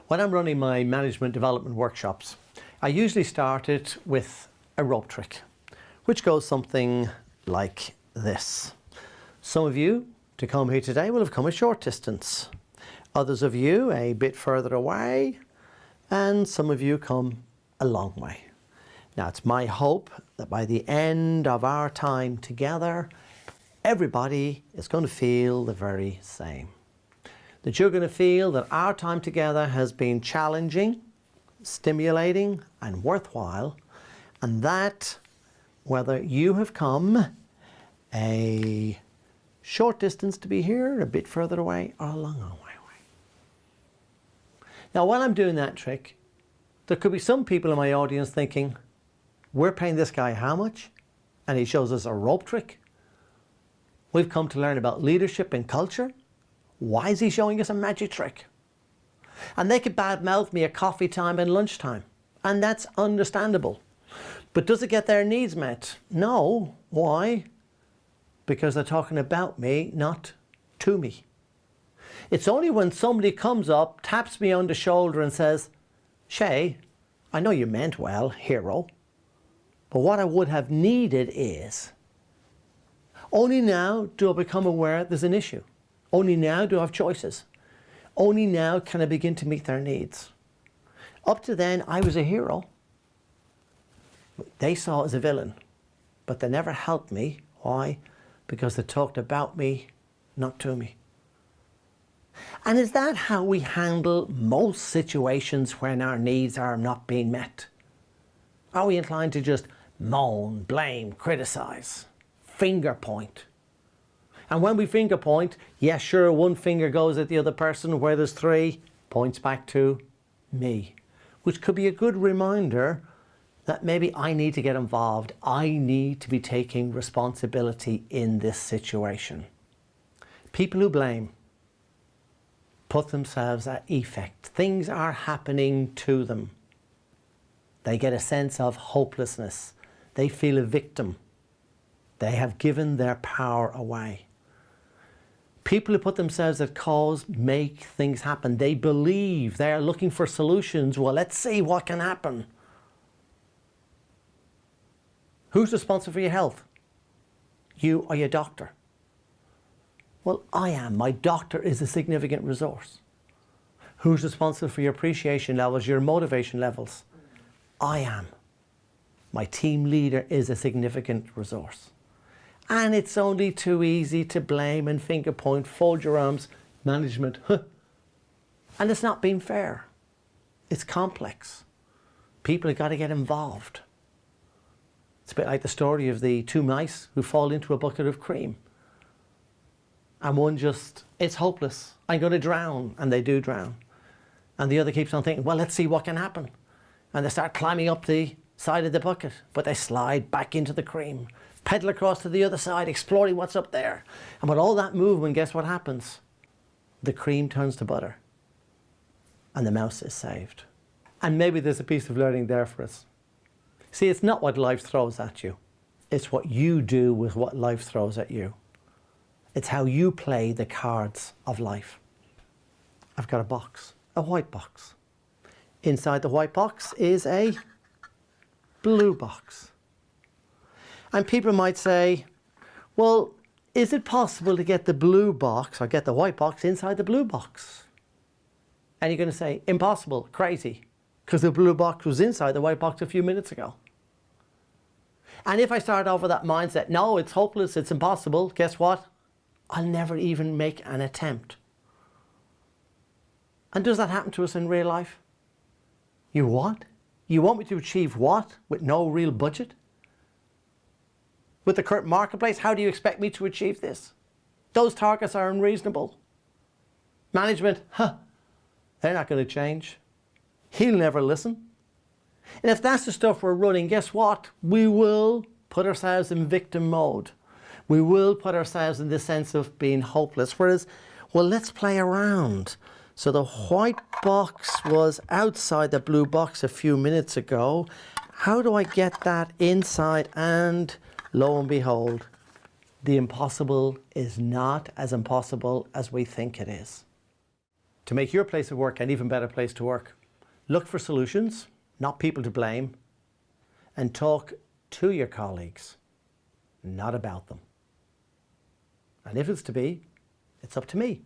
When I'm running my management development workshops, I usually start it with a rope trick, which goes something like this. Some of you to come here today will have come a short distance. Others of you a bit further away, and some of you come a long way. Now, it's my hope that by the end of our time together, everybody is going to feel the very same. That you're going to feel that our time together has been challenging, stimulating, and worthwhile, and that whether you have come a short distance to be here, a bit further away, or a long way away. Now, while I'm doing that trick, there could be some people in my audience thinking, we're paying this guy how much? And he shows us a rope trick. We've come to learn about leadership and culture. Why is he showing us a magic trick? And they could badmouth me at coffee time and lunchtime, and that's understandable. But does it get their needs met? No. Why? Because they're talking about me, not to me. It's only when somebody comes up, taps me on the shoulder and says, Shay, I know you meant well, hero, but what I would have needed is, only now do I become aware there's an issue. Only now do I have choices. Only now can I begin to meet their needs. Up to then, I was a hero. They saw as a villain, but they never helped me. Why? Because they talked about me, not to me. And is that how we handle most situations when our needs are not being met? Are we inclined to just moan, blame, criticize, finger point? And when we finger point, yeah, sure, one finger goes at the other person, where there's three, points back to me, which could be a good reminder that maybe I need to get involved. I need to be taking responsibility in this situation. People who blame put themselves at effect. Things are happening to them. They get a sense of hopelessness. They feel a victim. They have given their power away. People who put themselves at cause make things happen. They believe, they are looking for solutions. Well, let's see what can happen. Who's responsible for your health? You or your doctor? Well, I am. My doctor is a significant resource. Who's responsible for your appreciation levels, your motivation levels? I am. My team leader is a significant resource. And it's only too easy to blame and finger point, fold your arms, management. And it's not being fair. It's complex. People have got to get involved. It's a bit like the story of the two mice who fall into a bucket of cream. And one just, it's hopeless. I'm going to drown. And they do drown. And the other keeps on thinking, well, let's see what can happen. And they start climbing up the side of the bucket, but they slide back into the cream, pedal across to the other side, exploring what's up there. And with all that movement, guess what happens? The cream turns to butter. And the mouse is saved. And maybe there's a piece of learning there for us. See, it's not what life throws at you. It's what you do with what life throws at you. It's how you play the cards of life. I've got a box, a white box. Inside the white box is a blue box. And people might say, well, is it possible to get the blue box or get the white box inside the blue box? And you're going to say, impossible, crazy, because the blue box was inside the white box a few minutes ago. And if I start off with that mindset, no, it's hopeless, it's impossible, guess what? I'll never even make an attempt. And does that happen to us in real life? You what? You want me to achieve what with no real budget? With the current marketplace, how do you expect me to achieve this? Those targets are unreasonable. Management, they're not going to change. He'll never listen. And if that's the stuff we're running, guess what? We will put ourselves in victim mode. We will put ourselves in the sense of being hopeless. Whereas, well, let's play around. So the white box was outside the blue box a few minutes ago. How do I get that inside? And lo and behold, the impossible is not as impossible as we think it is. to make your place of work an even better place to work. Look for solutions, not people to blame, and talk to your colleagues, not about them. And if it's to be, it's up to me.